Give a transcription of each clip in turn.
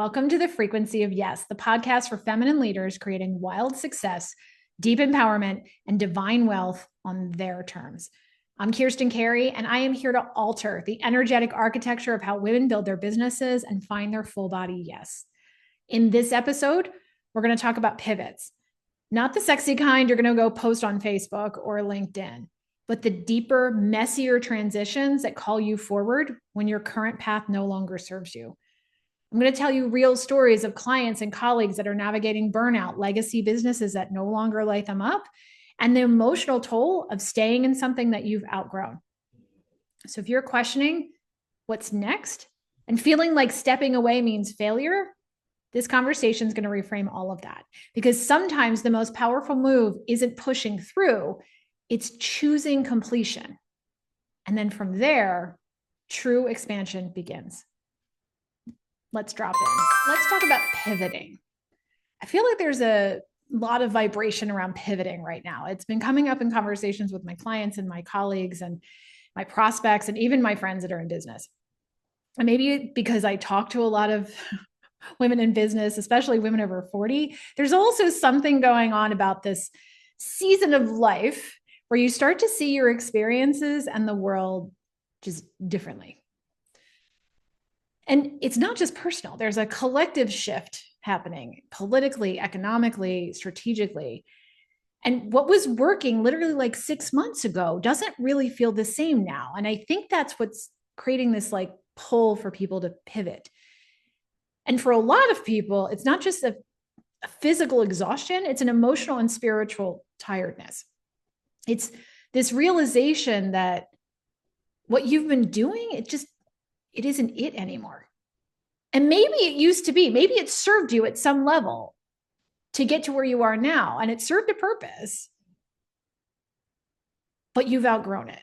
Welcome to the Frequency of Yes, the podcast for feminine leaders creating wild success, deep empowerment, and divine wealth on their terms. I'm Kirsten Carey, and I am here to alter the energetic architecture of how women build their businesses and find their full body yes. In this episode, we're going to talk about pivots, not the sexy kind you're going to go post on Facebook or LinkedIn, but the deeper, messier transitions that call you forward when your current path no longer serves you. I'm going to tell you real stories of clients and colleagues that are navigating burnout, legacy businesses that no longer light them up, and the emotional toll of staying in something that you've outgrown. So if you're questioning what's next and feeling like stepping away means failure, this conversation is going to reframe all of that. Because sometimes the most powerful move isn't pushing through, it's choosing completion. And then from there, true expansion begins. Let's drop in. Let's talk about pivoting. I feel like there's a lot of vibration around pivoting right now. It's been coming up in conversations with my clients and my colleagues and my prospects and even my friends that are in business. And maybe because I talk to a lot of women in business, especially women over 40, there's also something going on about this season of life where you start to see your experiences and the world just differently. And it's not just personal. There's a collective shift happening politically, economically, strategically. And what was working literally like 6 months ago doesn't really feel the same now. And I think that's what's creating this like pull for people to pivot. And for a lot of people, it's not just a physical exhaustion, it's an emotional and spiritual tiredness. It's this realization that what you've been doing, it isn't it anymore. And maybe it used to be, maybe it served you at some level to get to where you are now, and it served a purpose, but you've outgrown it.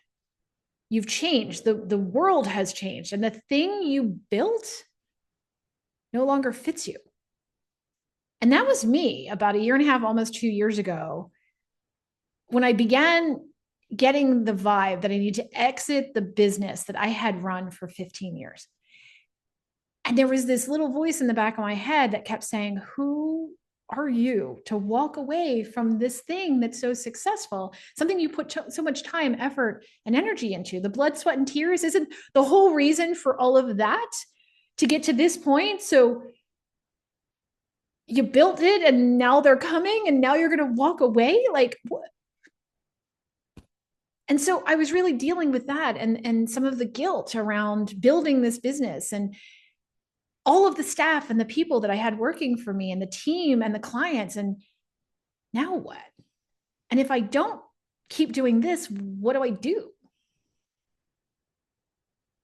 You've changed. The world has changed, and the thing you built no longer fits you. And that was me about 1.5 years, almost 2 years ago, when I began getting the vibe that I need to exit the business that I had run for 15 years. And there was this little voice in the back of my head that kept saying, who are you to walk away from this thing that's so successful, something you put so much time, effort, and energy into? The blood, sweat, and tears isn't the whole reason for all of that to get to this point. So you built it and now they're coming and now you're going to walk away? Like, what? And so I was really dealing with that and some of the guilt around building this business and all of the staff and the people that I had working for me and the team and the clients. And now what? And if I don't keep doing this, what do I do?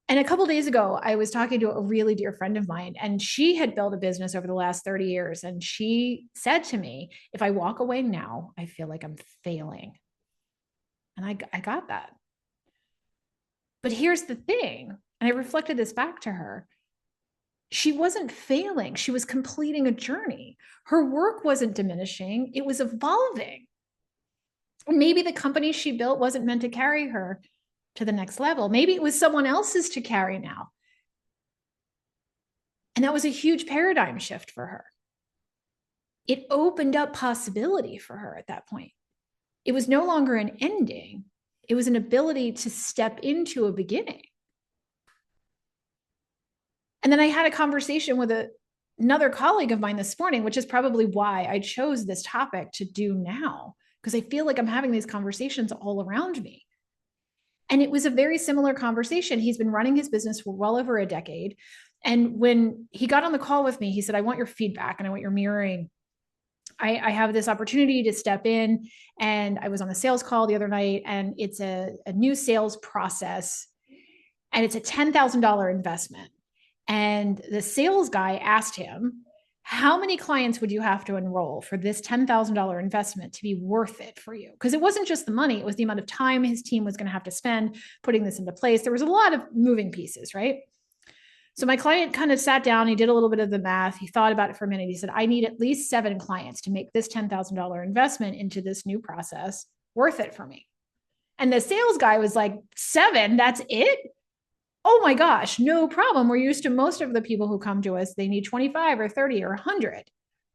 And a couple of days ago, I was talking to a really dear friend of mine, and she had built a business over the last 30 years. And she said to me, if I walk away now, I feel like I'm failing. And I got that. But here's the thing, and I reflected this back to her. She wasn't failing. She was completing a journey. Her work wasn't diminishing. It was evolving. And maybe the company she built wasn't meant to carry her to the next level. Maybe it was someone else's to carry now. And that was a huge paradigm shift for her. It opened up possibility for her at that point. It was no longer an ending. It was an ability to step into a beginning. And then I had a conversation with another colleague of mine this morning, which is probably why I chose this topic to do now, because I feel like I'm having these conversations all around me. And it was a very similar conversation. He's been running his business for well over a decade. And when he got on the call with me, he said, I want your feedback and I want your mirroring. I have this opportunity to step in, and I was on a sales call the other night, and it's a new sales process, and it's a $10,000 investment. And the sales guy asked him, how many clients would you have to enroll for this $10,000 investment to be worth it for you? Because it wasn't just the money, it was the amount of time his team was going to have to spend putting this into place. There was a lot of moving pieces, right? So my client kind of sat down, he did a little bit of the math. He thought about it for a minute. He said, I need at least 7 clients to make this $10,000 investment into this new process worth it for me. And the sales guy was like, 7, that's it? Oh my gosh, no problem. We're used to most of the people who come to us, they need 25 or 30 or 100,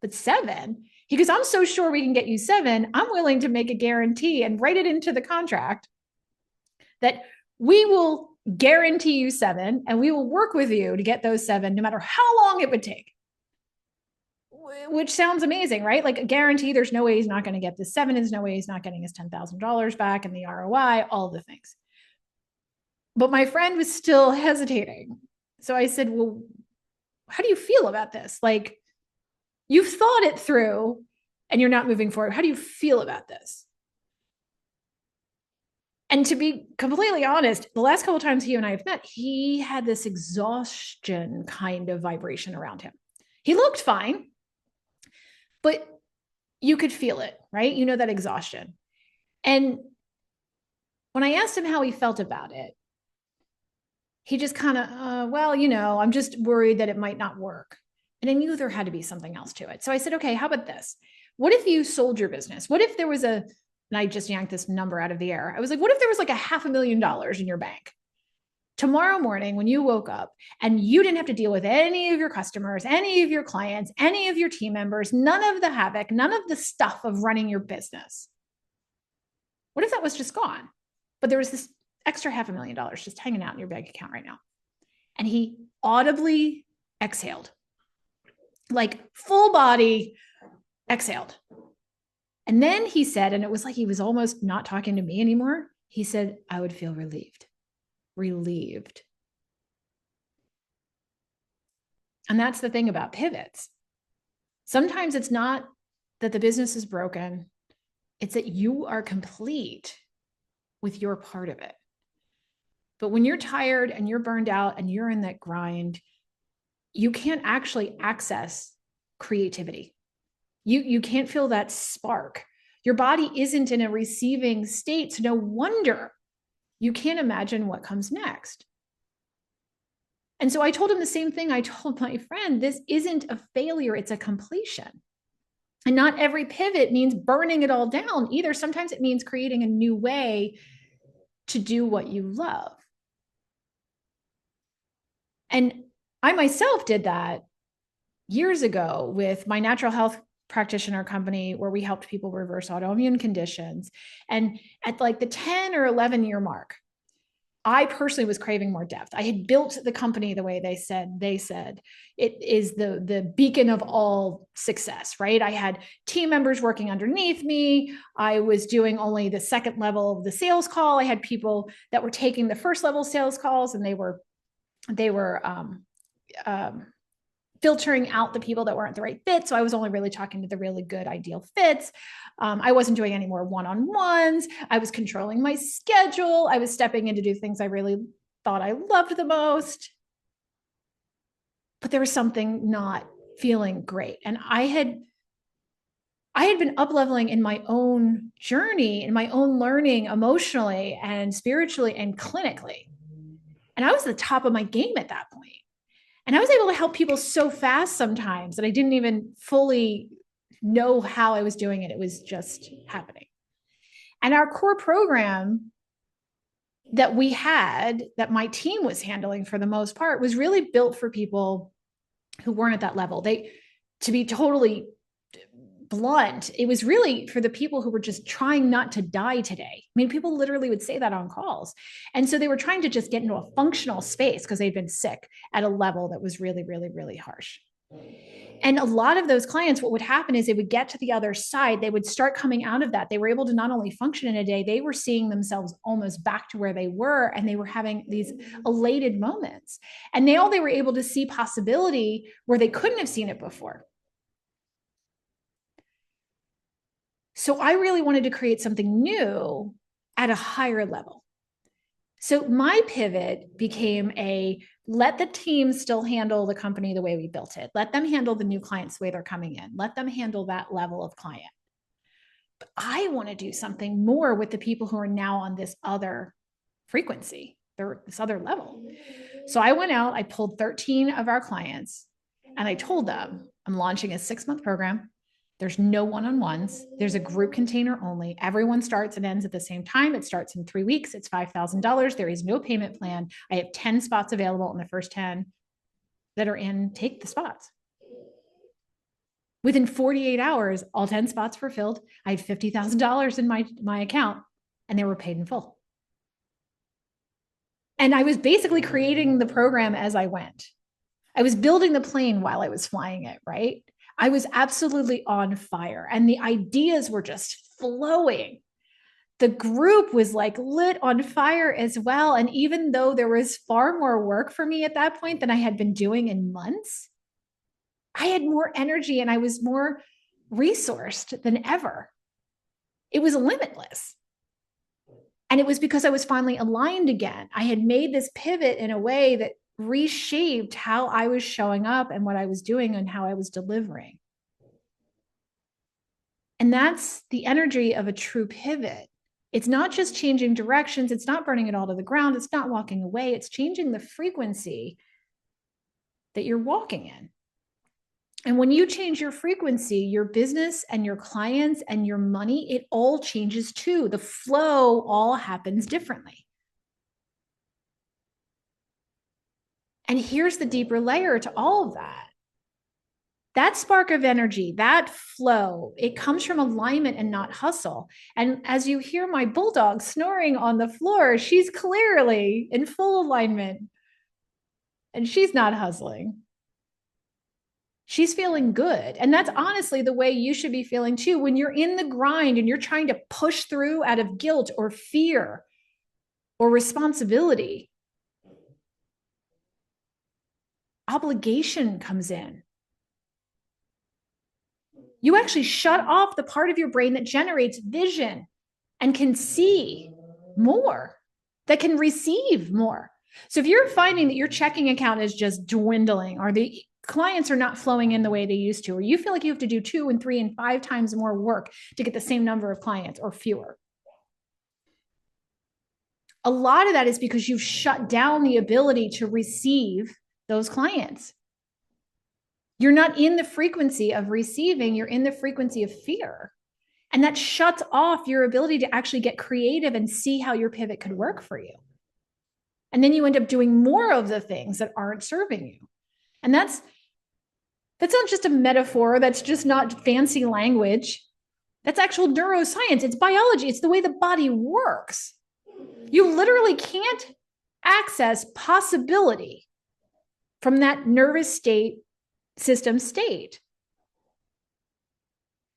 but 7. He goes, I'm so sure we can get you 7. I'm willing to make a guarantee and write it into the contract that we will guarantee you 7 and we will work with you to get those 7, no matter how long it would take. Which sounds amazing, right? Like a guarantee, there's no way he's not going to get this 7. There's no way he's not getting his $10,000 back and the ROI, all the things. But my friend was still hesitating. So I said, well, how do you feel about this? Like, you've thought it through and you're not moving forward. How do you feel about this? And to be completely honest, the last couple of times he and I have met, he had this exhaustion kind of vibration around him. He looked fine, but you could feel it, right? You know, that exhaustion. And when I asked him how he felt about it, he just kind of, well, you know, I'm just worried that it might not work. And I knew there had to be something else to it. So I said, okay, how about this? What if you sold your business? What if there was and I just yanked this number out of the air. I was like, what if there was like $500,000 in your bank tomorrow morning when you woke up and you didn't have to deal with any of your customers, any of your clients, any of your team members, none of the havoc, none of the stuff of running your business? What if that was just gone? But there was this extra $500,000 just hanging out in your bank account right now. And he audibly exhaled, like full body exhaled. And then he said, and it was like he was almost not talking to me anymore. He said, I would feel relieved. And that's the thing about pivots. Sometimes it's not that the business is broken. It's that you are complete with your part of it. But when you're tired and you're burned out and you're in that grind, you can't actually access creativity. You can't feel that spark. Your body isn't in a receiving state. So no wonder you can't imagine what comes next. And so I told him the same thing I told my friend. This isn't a failure, it's a completion. And not every pivot means burning it all down either. Sometimes it means creating a new way to do what you love. And I myself did that years ago with my natural health practitioner company, where we helped people reverse autoimmune conditions. And at like the 10 or 11 year mark, I personally was craving more depth. I had built the company the way they said it is the beacon of all success, right? I had team members working underneath me. I was doing only the second level of the sales call. I had people that were taking the first level sales calls, and they were filtering out the people that weren't the right fit. So I was only really talking to the really good ideal fits. I wasn't doing any more one-on-ones. I was controlling my schedule. I was stepping in to do things I really thought I loved the most. But there was something not feeling great. And I had been up-leveling in my own journey, in my own learning emotionally and spiritually and clinically. And I was at the top of my game at that point. And I was able to help people so fast sometimes that I didn't even fully know how I was doing it. It was just happening. And our core program that we had, that my team was handling for the most part, was really built for people who weren't at that level. To be totally blunt, it was really for the people who were just trying not to die today. I mean, people literally would say that on calls. And so they were trying to just get into a functional space because they'd been sick at a level that was really, really, really harsh. And a lot of those clients, what would happen is they would get to the other side. They would start coming out of that. They were able to not only function in a day, they were seeing themselves almost back to where they were. And they were having these elated moments. And now they were able to see possibility where they couldn't have seen it before. So I really wanted to create something new at a higher level. So my pivot became let the team still handle the company the way we built it. Let them handle the new clients the way they're coming in. Let them handle that level of client. But I want to do something more with the people who are now on this other frequency, this other level. So I went out, I pulled 13 of our clients, and I told them, I'm launching a 6-month program. There's no one-on-ones. There's a group container only. Everyone starts and ends at the same time. It starts in 3 weeks. It's $5,000. There is no payment plan. I have 10 spots available, and the first 10 that are in, take the spots. Within 48 hours, all 10 spots were filled. I had $50,000 in my account, and they were paid in full. And I was basically creating the program as I went. I was building the plane while I was flying it, right? I was absolutely on fire, and the ideas were just flowing. The group was like lit on fire as well. And even though there was far more work for me at that point than I had been doing in months, I had more energy and I was more resourced than ever. It was limitless. And it was because I was finally aligned again. I had made this pivot in a way that reshaped how I was showing up and what I was doing and how I was delivering. And that's the energy of a true pivot. It's not just changing directions. It's not burning it all to the ground. It's not walking away. It's changing the frequency that you're walking in. And when you change your frequency, your business and your clients and your money, it all changes too. The flow all happens differently. And here's the deeper layer to all of that. That spark of energy, that flow, it comes from alignment and not hustle. And as you hear my bulldog snoring on the floor, she's clearly in full alignment. And she's not hustling. She's feeling good. And that's honestly the way you should be feeling too. When you're in the grind and you're trying to push through out of guilt or fear or responsibility, obligation comes in. You actually shut off the part of your brain that generates vision and can see more, that can receive more. So if you're finding that your checking account is just dwindling, or the clients are not flowing in the way they used to, or you feel like you have to do 2 and 3 and 5 times more work to get the same number of clients or fewer, a lot of that is because you've shut down the ability to receive those clients. You're not in the frequency of receiving, you're in the frequency of fear. And that shuts off your ability to actually get creative and see how your pivot could work for you. And then you end up doing more of the things that aren't serving you. And that's not just a metaphor, that's just not fancy language. That's actual neuroscience, it's biology, it's the way the body works. You literally can't access possibility from that nervous system state.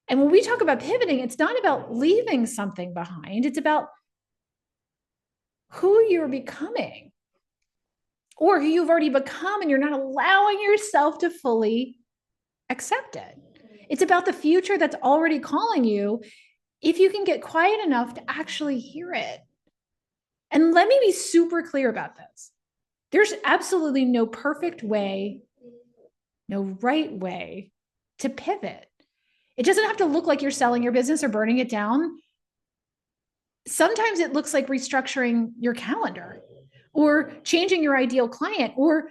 And when we talk about pivoting, it's not about leaving something behind. It's about who you're becoming or who you've already become, and you're not allowing yourself to fully accept it. It's about the future that's already calling you, if you can get quiet enough to actually hear it. And let me be super clear about this. There's absolutely no perfect way, no right way to pivot. It doesn't have to look like you're selling your business or burning it down. Sometimes it looks like restructuring your calendar or changing your ideal client or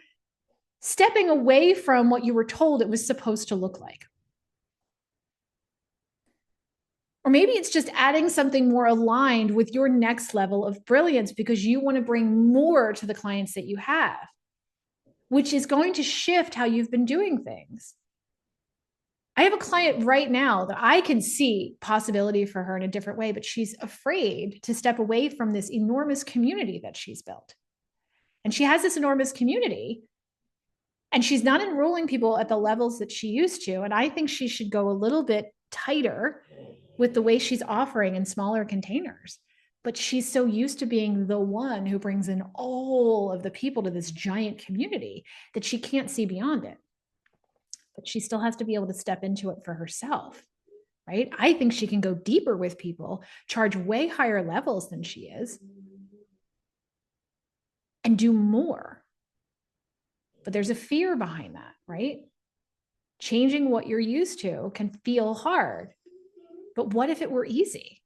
stepping away from what you were told it was supposed to look like. Or maybe it's just adding something more aligned with your next level of brilliance because you want to bring more to the clients that you have, which is going to shift how you've been doing things. I have a client right now that I can see possibility for her in a different way, but she's afraid to step away from this enormous community that she's built. And she has this enormous community, and she's not enrolling people at the levels that she used to. And I think she should go a little bit tighter with the way she's offering in smaller containers. But she's so used to being the one who brings in all of the people to this giant community that she can't see beyond it. But she still has to be able to step into it for herself, right? I think she can go deeper with people, charge way higher levels than she is, and do more. But there's a fear behind that, right? Changing what you're used to can feel hard. But what if it were easy?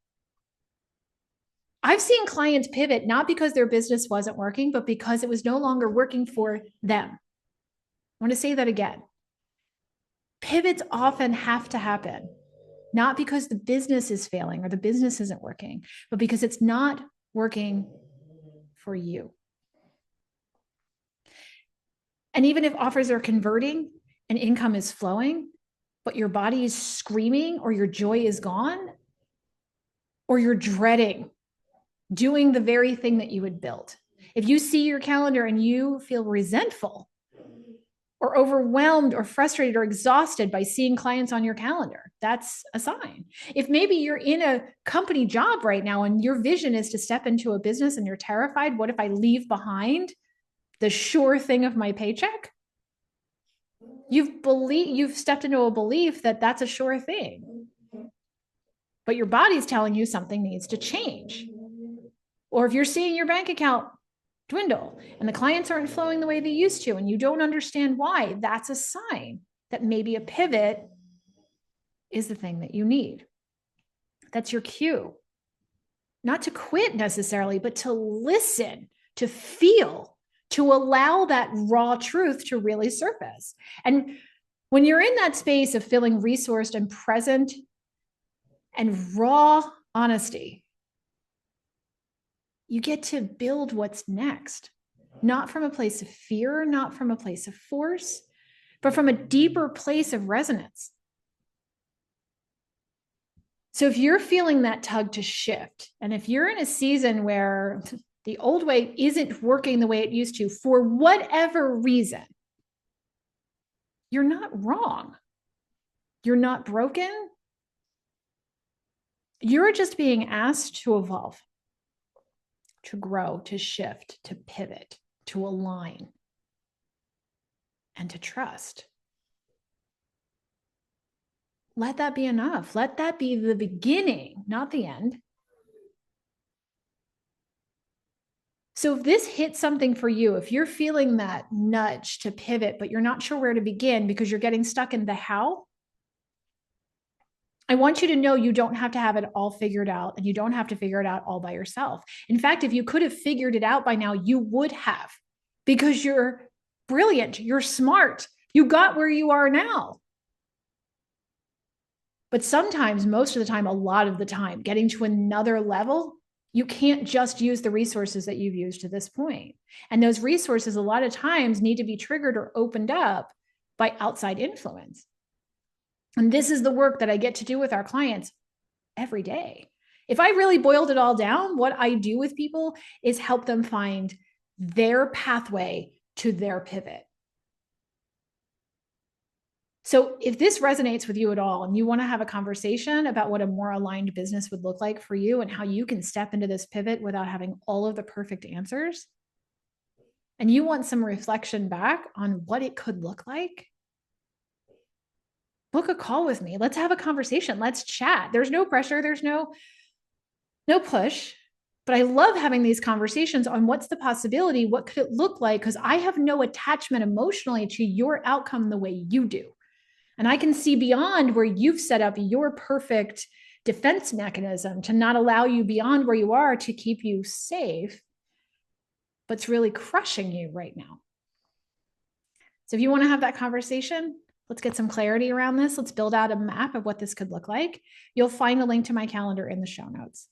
I've seen clients pivot not because their business wasn't working, but because it was no longer working for them. I want to say that again. Pivots often have to happen not because the business is failing or the business isn't working, but because it's not working for you. And even if offers are converting and income is flowing, but your body is screaming or your joy is gone, or you're dreading doing the very thing that you had built. If you see your calendar and you feel resentful or overwhelmed or frustrated or exhausted by seeing clients on your calendar, that's a sign. If maybe you're in a company job right now and your vision is to step into a business and you're terrified, what if I leave behind the sure thing of my paycheck? You've stepped into a belief that that's a sure thing, but your body's telling you something needs to change. Or if you're seeing your bank account dwindle and the clients aren't flowing the way they used to and you don't understand why, that's a sign that maybe a pivot is the thing that you need. That's your cue. Not to quit necessarily, but to listen, to feel, to allow that raw truth to really surface. And when you're in that space of feeling resourced and present and raw honesty, you get to build what's next, not from a place of fear, not from a place of force, but from a deeper place of resonance. So if you're feeling that tug to shift, and if you're in a season where the old way isn't working the way it used to for whatever reason, you're not wrong. You're not broken. You're just being asked to evolve, to grow, to shift, to pivot, to align, and to trust. Let that be enough. Let that be the beginning, not the end. So if this hits something for you, if you're feeling that nudge to pivot, but you're not sure where to begin because you're getting stuck in the how, I want you to know you don't have to have it all figured out, and you don't have to figure it out all by yourself. In fact, if you could have figured it out by now, you would have, because you're brilliant, you're smart, you got where you are now. But sometimes, most of the time, a lot of the time, getting to another level, you can't just use the resources that you've used to this point. And those resources, a lot of times, need to be triggered or opened up by outside influence. And this is the work that I get to do with our clients every day. If I really boiled it all down, what I do with people is help them find their pathway to their pivot. So if this resonates with you at all, and you want to have a conversation about what a more aligned business would look like for you and how you can step into this pivot without having all of the perfect answers, and you want some reflection back on what it could look like, book a call with me. Let's have a conversation. Let's chat. There's no pressure. There's no push. But I love having these conversations on what's the possibility, what could it look like? Because I have no attachment emotionally to your outcome the way you do. And I can see beyond where you've set up your perfect defense mechanism to not allow you beyond where you are, to keep you safe, but it's really crushing you right now. So if you want to have that conversation, let's get some clarity around this. Let's build out a map of what this could look like. You'll find a link to my calendar in the show notes.